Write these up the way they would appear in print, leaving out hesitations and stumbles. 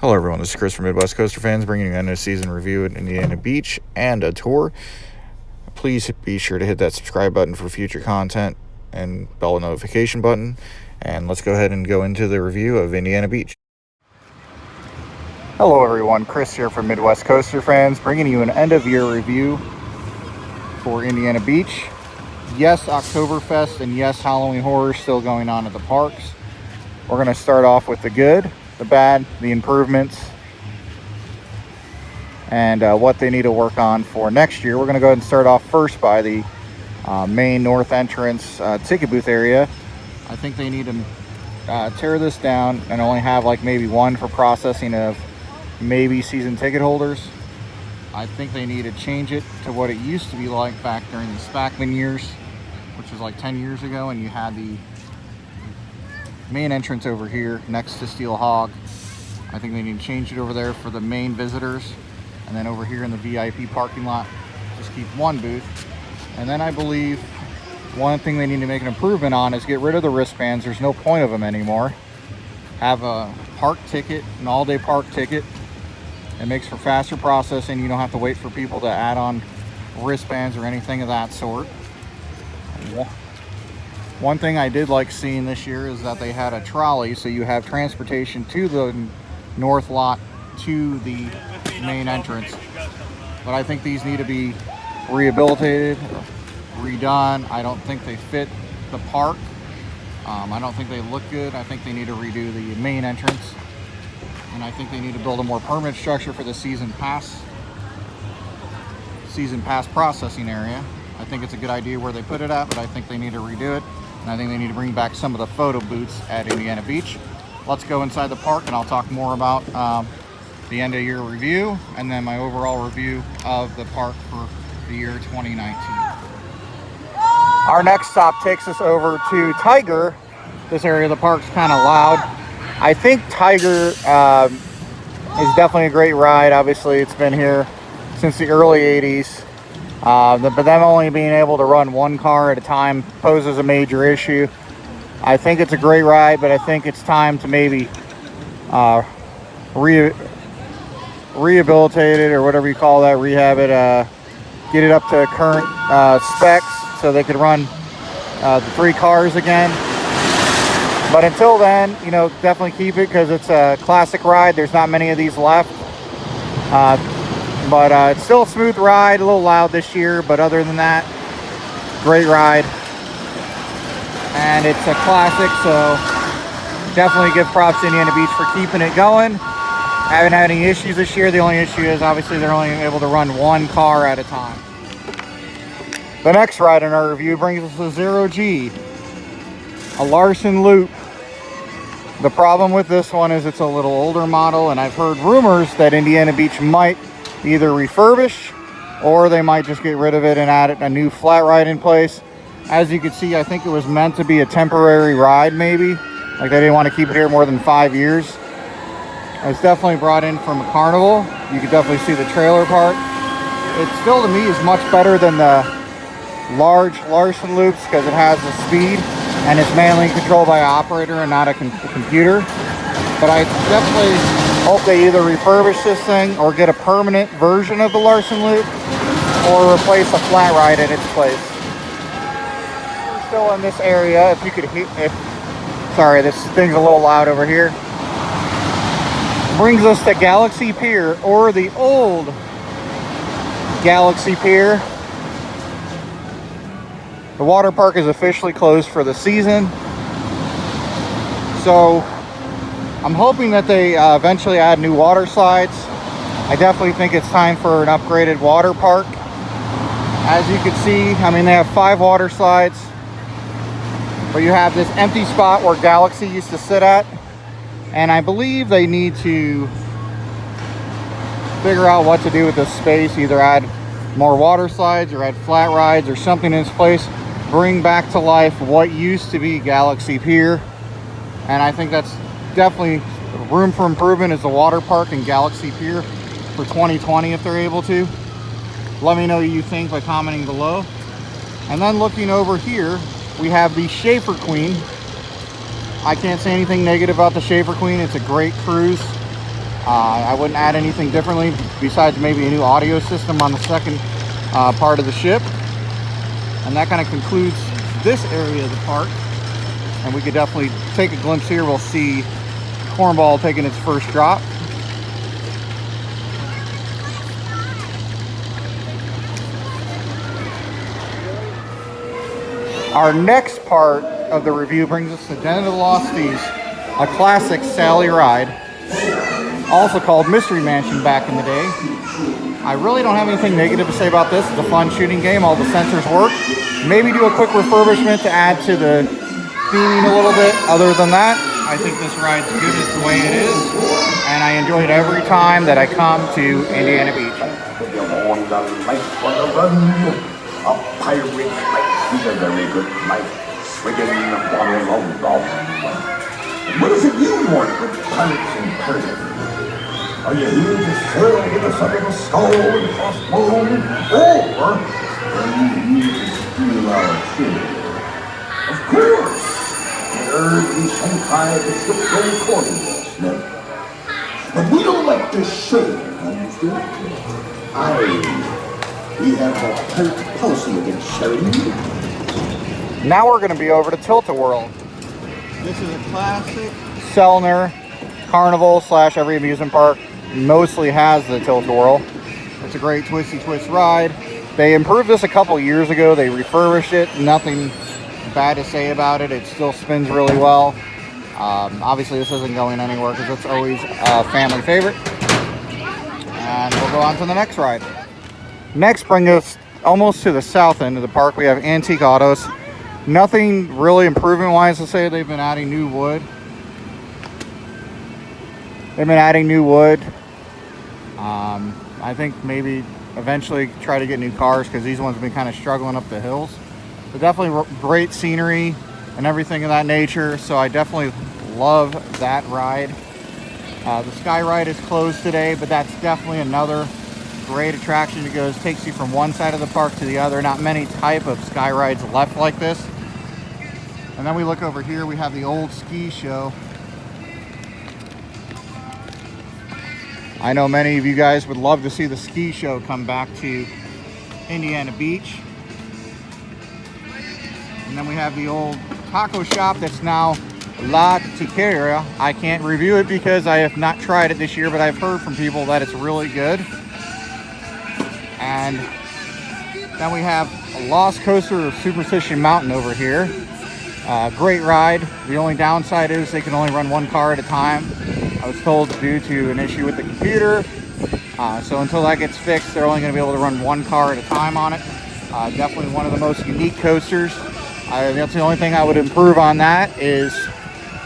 Hello everyone, this is Chris from Midwest Coaster Fans, bringing you an end of season review at Indiana Beach and a tour. Please be sure to hit that subscribe button for future content and bell notification button. And let's go ahead and go into the review of Indiana Beach. Hello everyone, Chris here from Midwest Coaster Fans, bringing you an end of year review for Indiana Beach. Yes, Oktoberfest and yes, Halloween Horror still going on at the parks. We're going to start off with the good, the bad, the improvements, and what they need to work on for next year. We're going to go ahead and start off first by the main north entrance ticket booth area. I think they need to tear this down and only have like maybe one for processing of maybe season ticket holders. I think they need to change it to what it used to be like back during the Spackman years, which was like 10 years ago, and you had the main entrance over here next to Steel Hog. I think they need to change it over there for the main visitors, and then over here in the VIP parking lot just keep one booth. And then I believe one thing they need to make an improvement on is get rid of the wristbands. There's no point of them anymore. Have a park ticket, an all-day park ticket. It makes for faster processing. You don't have to wait for people to add on wristbands or anything of that sort. One thing I did like seeing this year is that they had a trolley, so you have transportation to the north lot to the main entrance. But I think these need to be rehabilitated, redone. I don't think they fit the park. I don't think they look good. I think they need to redo the main entrance. And I think they need to build a more permanent structure for the season pass processing area. I think it's a good idea where they put it at, but I think they need to redo it. And I think they need to bring back some of the photo booths at Indiana Beach. Let's go inside the park and I'll talk more about the end of year review and then my overall review of the park for the year 2019. Our next stop takes us over to Tiger. This area of the park's kind of loud. I think Tiger is definitely a great ride. Obviously, it's been here since the early 80s. But them only being able to run one car at a time poses a major issue. I think it's a great ride, but I think it's time to maybe rehabilitate it, or whatever you call that, rehab it, get it up to current specs so they could run the 3 cars again. But until then, you know, definitely keep it because it's a classic ride. There's not many of these left. But it's still a smooth ride, a little loud this year, but other than that, great ride. And it's a classic, so definitely give props to Indiana Beach for keeping it going. Haven't had any issues this year. The only issue is obviously they're only able to run one car at a time. The next ride in our review brings us to Zero G, a Larson Loop. The problem with this one is it's a little older model, and I've heard rumors that Indiana Beach might either refurbish or they might just get rid of it and add a new flat ride in place. As you can see, I think it was meant to be a temporary ride, maybe. Like they didn't want to keep it here more than 5 years. It's definitely brought in from a carnival. You can definitely see the trailer park. It still, to me, is much better than the large Larson Loops because it has the speed and it's mainly controlled by an operator and not a computer. But I definitely hope they either refurbish this thing or get a permanent version of the Larson Loop or replace a flat ride in its place. We're still in this area. If you could hear, sorry, this thing's a little loud over here. Brings us to Galaxy Pier, or the old Galaxy Pier. The water park is officially closed for the season. So I'm hoping that they eventually add new water slides. I definitely think it's time for an upgraded water park. As you can see, I mean, they have 5 water slides, but you have this empty spot where Galaxy used to sit at. And I believe they need to figure out what to do with this space, either add more water slides or add flat rides or something in its place. Bring back to life what used to be Galaxy Pier. And I think that's definitely room for improvement is the water park and Galaxy Pier for 2020 if they're able to. Let me know what you think by commenting below. And then looking over here, we have the Schaefer Queen. I can't say anything negative about the Schaefer Queen. It's a great cruise. I wouldn't add anything differently besides maybe a new audio system on the second part of the ship. And that kind of concludes this area of the park. And we could definitely take a glimpse here. We'll see Cornball taking its first drop. Our next part of the review brings us to Den of the Lost Thieves, a classic Sally ride, also called Mystery Mansion back in the day. I really don't have anything negative to say about this. It's a fun shooting game. All the sensors work. Maybe do a quick refurbishment to add to the theming a little bit. Other than that, I think this ride's good as the way it is, and I enjoy it every time that I come to Indiana Beach. A pirate life is a very good life, swigging a bottle of rum. What is it you want with pirates and pirates? Are you here to sail with us under the skull and crossbone, or are you here to steal our treasure? Of course! I heard we Shanghai the ship go according last night. But we don't like to share, understand? We have a pirate policy against sharing. Now we're going to be over to Tilt-A-Whirl. This is a classic Selner carnival / every amusement park mostly has the Tilt-A-Whirl. It's a great twisty twist ride. They improved this a couple years ago. They refurbished it. Nothing bad to say about it. It still spins really well. Obviously this isn't going anywhere because it's always a family favorite. And we'll go on to the next ride. Next, bring us almost to the south end of the park. We have Antique Autos. Nothing really improvement-wise to say. They've been adding new wood. I think maybe eventually try to get new cars because these ones have been kind of struggling up the hills. But definitely great scenery and everything of that nature. So I definitely love that ride. The Sky Ride is closed today, but that's definitely another great attraction. It takes you from one side of the park to the other. Not many type of sky rides left like this. And then we look over here, we have the old ski show. I know many of you guys would love to see the ski show come back to Indiana Beach. And then we have the old taco shop that's now La Tiqueria. I can't review it because I have not tried it this year, but I've heard from people that it's really good. And then we have a Lost Coaster of Superstition Mountain over here. Great ride. The only downside is they can only run one car at a time. I was told due to an issue with the computer. So until that gets fixed, they're only going to be able to run one car at a time on it. Definitely one of the most unique coasters. That's the only thing I would improve on that is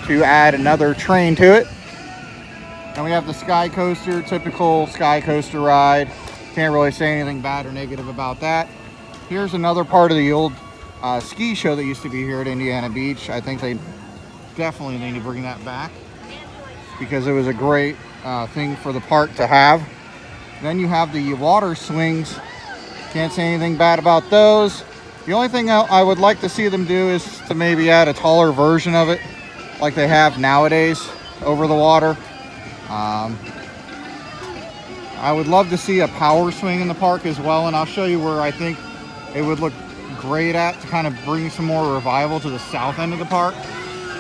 to add another train to it. And we have the Sky Coaster, typical Sky Coaster ride. Can't really say anything bad or negative about that. Here's another part of the old ski show that used to be here at Indiana Beach. I think they definitely need to bring that back because it was a great thing for the park to have. Then you have the water swings. Can't say anything bad about those. The only thing I would like to see them do is to maybe add a taller version of it like they have nowadays over the water. I would love to see a power swing in the park as well, and I'll show you where I think it would look great at to kind of bring some more revival to the south end of the park.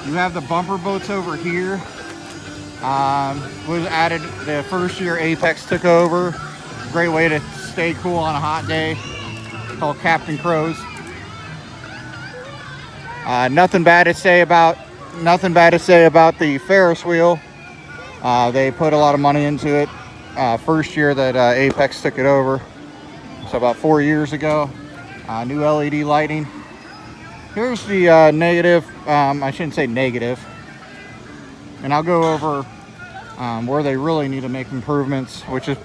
You have the bumper boats over here. Was added the first year Apex took over. Great way to stay cool on a hot day. Called Captain Crow's. Nothing bad to say about the Ferris Wheel. They put a lot of money into it. First year that Apex took it over, so about 4 years ago. New LED lighting. Here's the negative. I shouldn't say negative. And I'll go over where they really need to make improvements, which is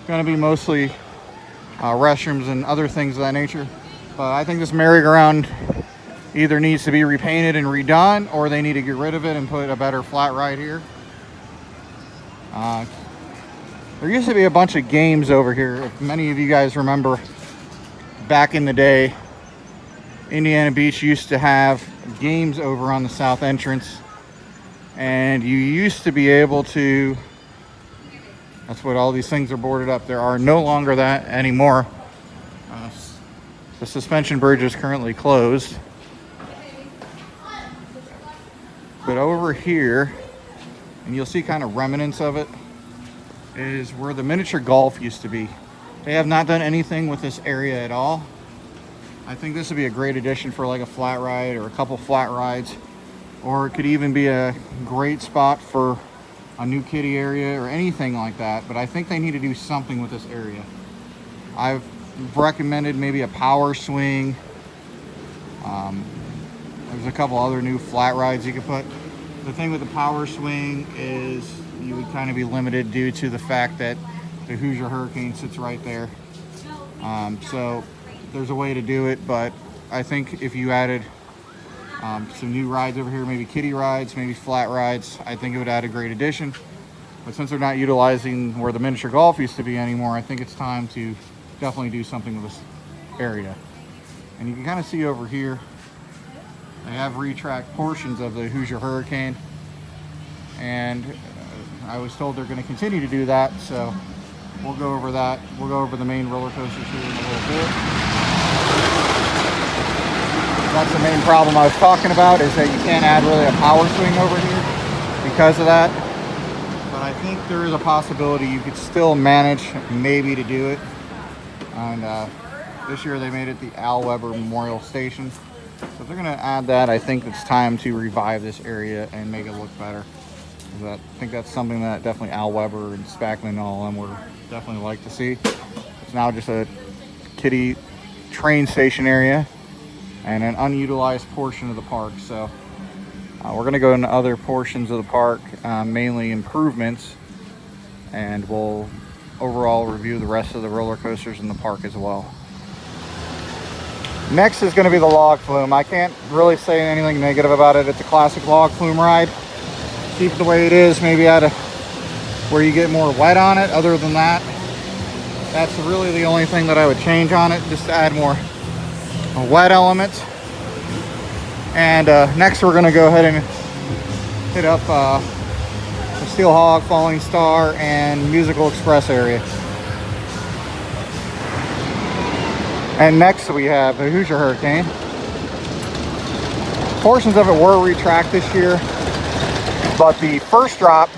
going to be mostly restrooms and other things of that nature. But I think this merry-go-round either needs to be repainted and redone, or they need to get rid of it and put a better flat ride here. There used to be a bunch of games over here. If many of you guys remember, back in the day, Indiana Beach used to have games over on the south entrance, and you used to be able to That's what all these things are boarded up. There are no longer that anymore. The suspension bridge is currently closed. But over here, and you'll see kind of remnants of it, is where the miniature golf used to be. They have not done anything with this area at all. I think this would be a great addition for like a flat ride or a couple flat rides, or it could even be a great spot for a new kiddie area or anything like that. But I think they need to do something with this area. I've recommended maybe a power swing. There's a couple other new flat rides you could put. The thing with the power swing is you would kind of be limited due to the fact that the Hoosier Hurricane sits right there. So there's a way to do it, but I think if you added some new rides over here, maybe kiddie rides, maybe flat rides, I think it would add a great addition. But since they're not utilizing where the miniature golf used to be anymore, I think it's time to definitely do something with this area. And you can kind of see over here, they have retracked portions of the Hoosier Hurricane, and I was told they're going to continue to do that, so we'll go over that. We'll go over the main roller coasters here in a little bit. That's the main problem I was talking about, is that you can't add really a power swing over here because of that. But I think there is a possibility you could still manage maybe to do it. And this year they made it the Al Weber Memorial Station. So if they're going to add that, I think it's time to revive this area and make it look better. I think that's something that definitely Al Weber and Spackman and all of them would definitely like to see. It's now just a kiddie train station area and an unutilized portion of the park. So we're going to go into other portions of the park, mainly improvements, and we'll overall review the rest of the roller coasters in the park as well. Next is going to be the log flume. I can't really say anything negative about it. It's a classic log flume ride. Keep it the way it is, maybe add where you get more wet on it. Other than that, that's really the only thing that I would change on it, just to add more wet elements. And next we're going to go ahead and hit up the Steel Hog, Falling Star, and Musical Express area. And next we have the Hoosier Hurricane. Portions of it were retracked this year, but the first drop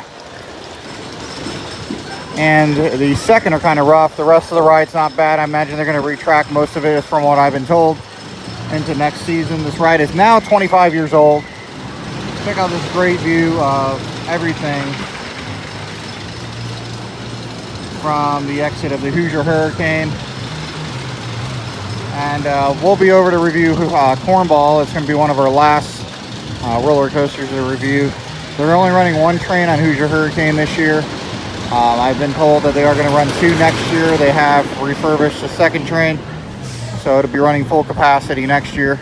and the second are kind of rough. The rest of the ride's not bad. I imagine they're going to retract most of it, from what I've been told, into next season. This ride is now 25 years old. Check out this great view of everything from the exit of the Hoosier Hurricane. And we'll be over to review Cornball. It's going to be one of our last roller coasters to review. They're only running one train on Hoosier Hurricane this year. I've been told that they are going to run two next year. They have refurbished the second train, so it'll be running full capacity next year,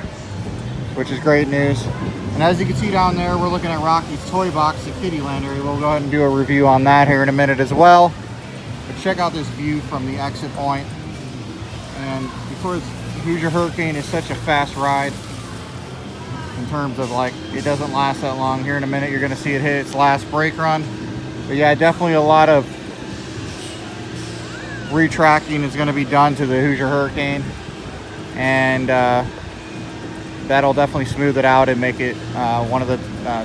which is great news. And as you can see down there, we're looking at Rocky's Toy Box at Kiddieland area. We'll go ahead and do a review on that here in a minute as well. But check out this view from the exit point. And before Hoosier Hurricane is such a fast ride in terms of, like, it doesn't last that long. Here in a minute you're going to see it hit its last brake run. But yeah, definitely a lot of retracking is going to be done to the Hoosier Hurricane, and that'll definitely smooth it out and make it one of the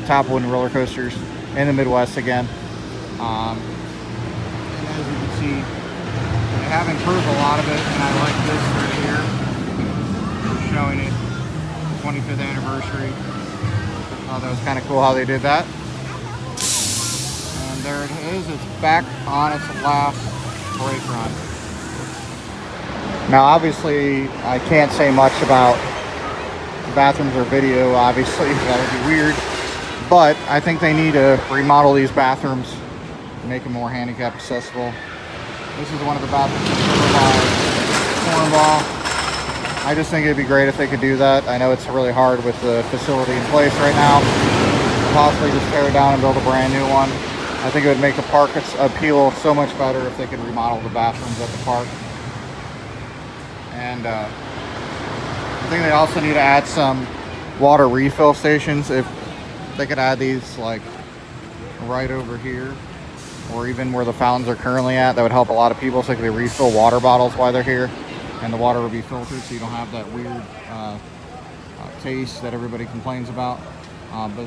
top wooden roller coasters in the Midwest again. As you can see, they have improved a lot of it, and I like this right here. We're showing it, 25th anniversary. That was kind of cool how they did that. And there it is. It's back on its last brake run. Now, obviously, I can't say much about bathrooms or video. Obviously, that would be weird. But I think they need to remodel these bathrooms, make them more handicap accessible. This is one of the bathrooms by Cornball. I just think it'd be great if they could do that. I know it's really hard with the facility in place right now. Possibly just tear it down and build a brand new one. I think it would make the park appeal so much better if they could remodel the bathrooms at the park. And I think they also need to add some water refill stations. If they could add these, like, right over here. or even where the fountains are currently at. That would help a lot of people, so they refill water bottles while they're here, and the water will be filtered so you don't have that weird taste that everybody complains about. But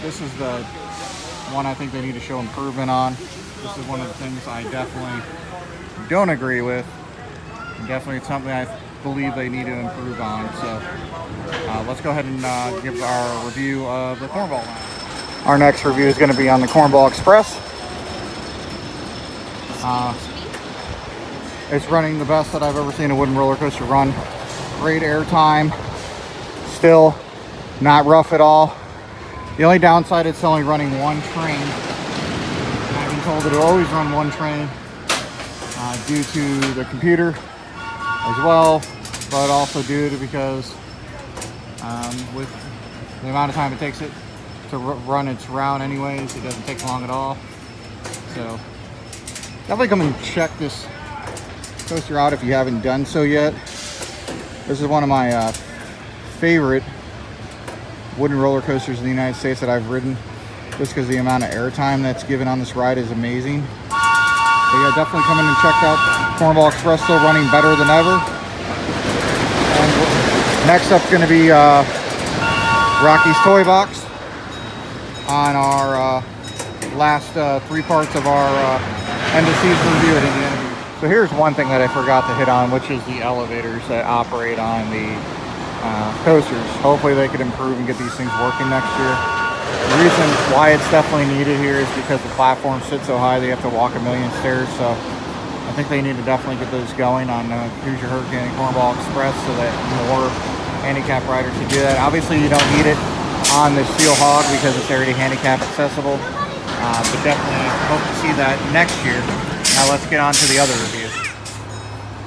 this is the one I think they need to show improvement on. This is one of the things I definitely don't agree with. Definitely it's something I believe they need to improve on. So let's go ahead and give our review of the Cornball line. Our next review is going to be on the Cornball Express. It's running the best that I've ever seen a wooden roller coaster run. Great airtime. Still not rough at all. The only downside is it's only running one train. And I've been told it'll always run one train due to the computer as well, but also due to because with the amount of time it takes it to run its route anyways, it doesn't take long at all. So definitely come and check this coaster out if you haven't done so yet. This is one of my favorite wooden roller coasters in the United States that I've ridden, just because the amount of airtime that's given on this ride is amazing. But yeah, definitely come in and check out Cornball Express, still running better than ever. And next up is going to be Rocky's Toy Box on our last 3 parts of our end of season review at Indiana Beach. So here's one thing that I forgot to hit on, which is the elevators that operate on the coasters. Hopefully they could improve and get these things working next year. The reason why it's definitely needed here is because the platforms sit so high they have to walk a million stairs. So I think they need to definitely get those going on Hoosier Hurricane and Cornball Express so that more handicap riders can do that. Obviously you don't need it on the Steel Hog because it's already handicap accessible, but definitely hope to see that next year. Now let's get on to the other reviews.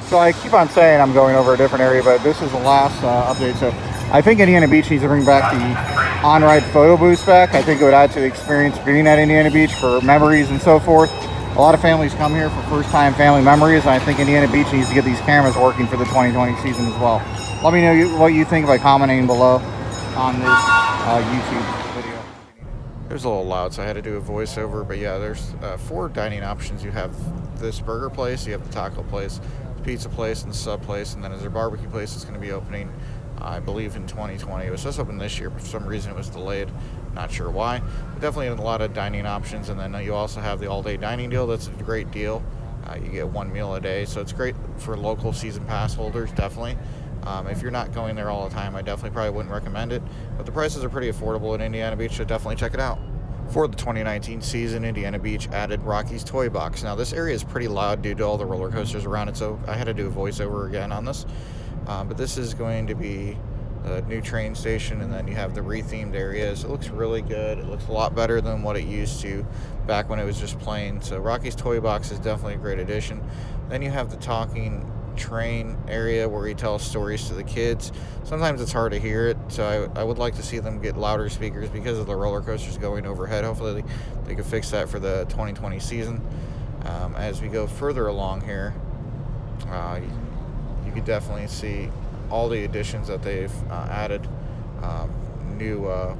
So I keep on saying I'm going over a different area, but this is the last update. So I think Indiana Beach needs to bring back the on-ride photo booths back. I think it would add to the experience of being at Indiana Beach for memories and so forth. A lot of families come here for first-time family memories, and I think Indiana Beach needs to get these cameras working for the 2020 season as well. Let me know what you think by commenting below on this YouTube video. It was a little loud, so I had to do a voiceover, but yeah, there's 4 dining options. You have this burger place, you have the taco place, the pizza place, and the sub place, and then there's a barbecue place that's going to be opening, I believe, in 2020. It was supposed to open this year, but for some reason it was delayed. Not sure why. But definitely a lot of dining options, and then you also have the all-day dining deal. That's a great deal. You get 1 meal a day, so it's great for local season pass holders, definitely. If you're not going there all the time, I definitely probably wouldn't recommend it, but the prices are pretty affordable at Indiana Beach, so definitely check it out. For the 2019 season, Indiana Beach added Rocky's Toy Box. Now this area is pretty loud due to all the roller coasters around it, so I had to do a voiceover again on this. But this is going to be a new train station, and then you have the rethemed areas. It looks really good. It looks a lot better than what it used to back when it was just plain. So Rocky's Toy Box is definitely a great addition. Then you have the talking train area where he tells stories to the kids. Sometimes it's hard to hear it, so I would like to see them get louder speakers because of the roller coasters going overhead. Hopefully they can fix that for the 2020 season. As we go further along here, you could definitely see all the additions that they've added. New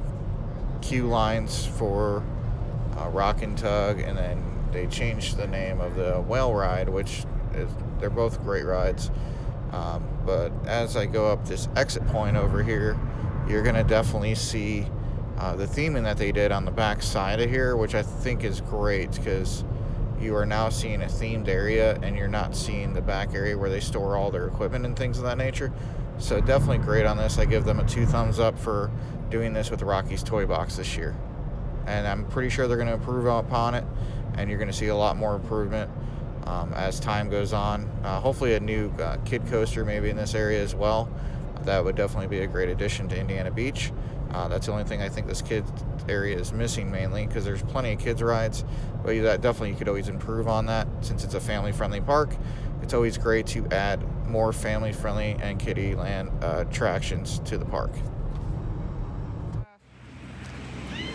queue lines for Rock and Tug, and then they changed the name of the whale ride, which they're both great rides. But as I go up this exit point over here, you're going to definitely see the theming that they did on the back side of here, which I think is great because you are now seeing a themed area and you're not seeing the back area where they store all their equipment and things of that nature. So definitely great on this. I give them a 2 thumbs up for doing this with the Rocky's Toy Box this year. And I'm pretty sure they're going to improve upon it, and you're going to see a lot more improvement as time goes on. Hopefully a new kid coaster maybe in this area as well. That would definitely be a great addition to Indiana Beach. That's the only thing I think this kids area is missing mainly, because there's plenty of kids rides, but that definitely you could always improve on that. Since it's a family friendly park, it's always great to add more family friendly and kiddie land attractions to the park.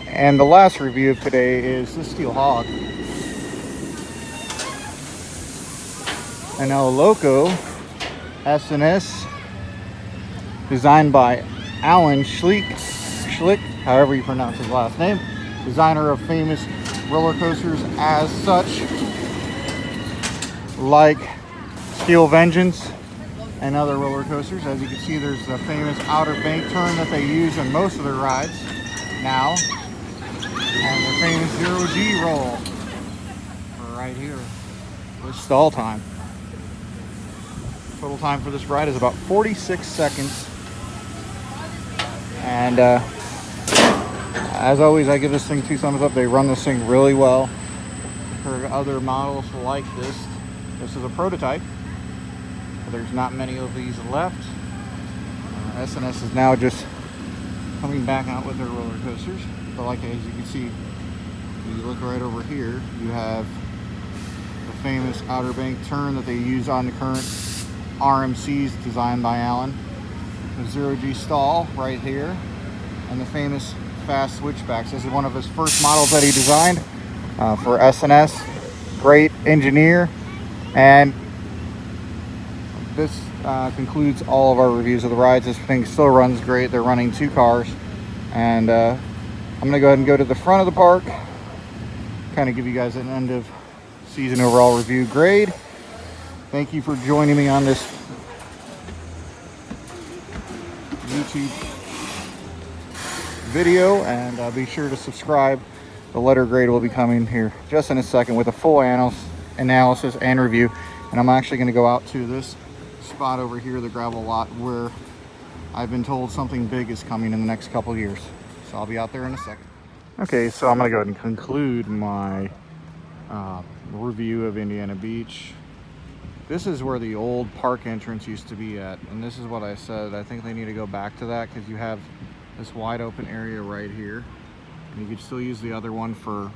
And the last review of today is the Steel Hog. An El Loco S&S, designed by Alan Schlick, however you pronounce his last name, designer of famous roller coasters as such, like Steel Vengeance and other roller coasters. As you can see, there's the famous outer bank turn that they use in most of their rides now, and the famous 0G roll right here with stall time. Total time for this ride is about 46 seconds. And as always, I give this thing 2 thumbs up. They run this thing really well. For other models like this, this is a prototype. There's not many of these left. S&S is now just coming back out with their roller coasters. But like as you can see, if you look right over here, you have the famous Outer Bank turn that they use on the current RMCs designed by Alan. The 0G stall right here, and the famous fast switchbacks. This is one of his first models that he designed for S&S. Great engineer, and this concludes all of our reviews of the rides. This thing still runs great. They're running 2 cars, and I'm gonna go ahead and go to the front of the park, kind of give you guys an end of season overall review grade. Thank you for joining me on this YouTube video, and be sure to subscribe. The letter grade will be coming here just in a second with a full analysis and review. And I'm actually going to go out to this spot over here, the gravel lot, where I've been told something big is coming in the next couple years. So I'll be out there in a second. Okay, so I'm going to go ahead and conclude my review of Indiana Beach. This is where the old park entrance used to be at, and this is what I said. I think they need to go back to that, because you have this wide open area right here, and you could still use the other one for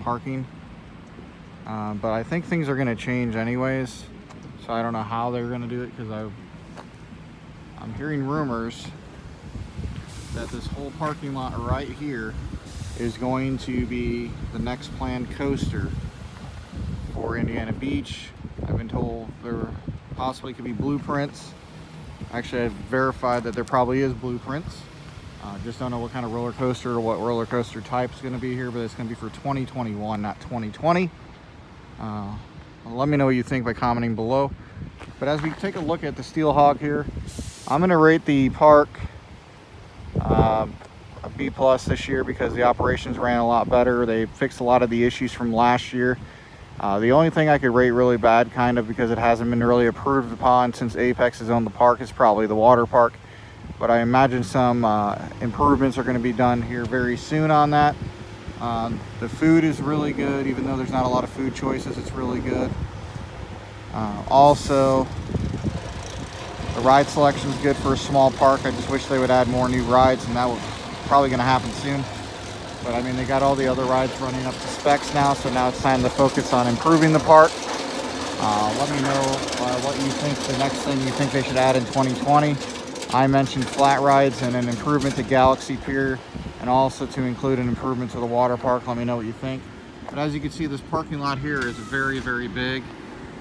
parking. But I think things are going to change anyways, so I don't know how they're going to do it, because I'm hearing rumors that this whole parking lot right here is going to be the next planned coaster for Indiana Beach. I've been told there possibly could be blueprints. Actually, I've verified that there probably is blueprints. Just don't know what kind of roller coaster or what roller coaster type is going to be here, but it's going to be for 2021, not 2020. Let me know what you think by commenting below. But as we take a look at the Steel Hog here, I'm going to rate the park a B+ this year, because the operations ran a lot better. They fixed a lot of the issues from last year. The only thing I could rate really bad, kind of, because it hasn't been really approved upon since Apex has owned the park, is probably the water park. But I imagine some improvements are going to be done here very soon on that. The food is really good, even though there's not a lot of food choices, it's really good. Also, the ride selection is good for a small park. I just wish they would add more new rides, and that was probably going to happen soon. But I mean, they got all the other rides running up to specs now, so now it's time to focus on improving the park. Let me know what you think, the next thing you think they should add in 2020. I mentioned flat rides and an improvement to Galaxy Pier, and also to include an improvement to the water park. Let me know what you think. But as you can see, this parking lot here is very, very big.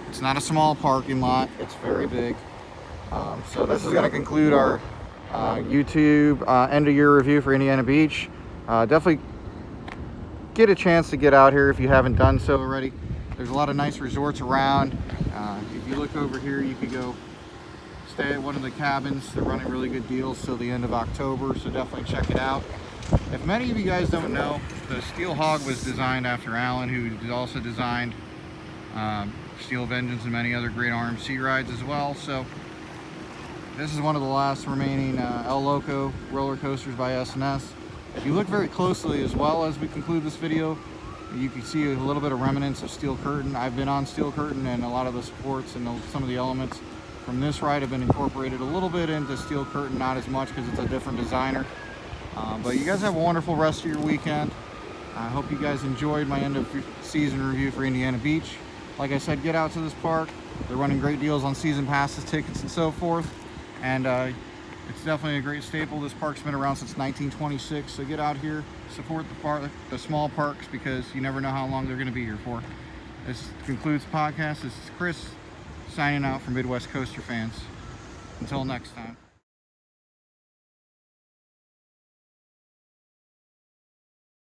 It's not a small parking lot, it's very big. So this is going to conclude our YouTube end of year review for Indiana Beach. Definitely get a chance to get out here if you haven't done so already. There's a lot of nice resorts around. If you look over here, you could go stay at one of the cabins. They're running really good deals till the end of October, so definitely check it out. If many of you guys don't know, the Steel Hog was designed after Alan, who also designed Steel Vengeance and many other great RMC rides as well. So this is one of the last remaining El Loco roller coasters by S&S. If you look very closely as well as we conclude this video, you can see a little bit of remnants of Steel Curtain. I've been on Steel Curtain, and a lot of the supports and some of the elements from this ride have been incorporated a little bit into Steel Curtain, not as much because it's a different designer. But you guys have a wonderful rest of your weekend. I hope you guys enjoyed my end of season review for Indiana Beach. Like I said, get out to this park. They're running great deals on season passes, tickets, and so forth. And it's definitely a great staple. This park's been around since 1926, so get out here, support the park, the small parks, because you never know how long they're going to be here for. This concludes the podcast. This is Chris signing out for Midwest Coaster fans. Until next time.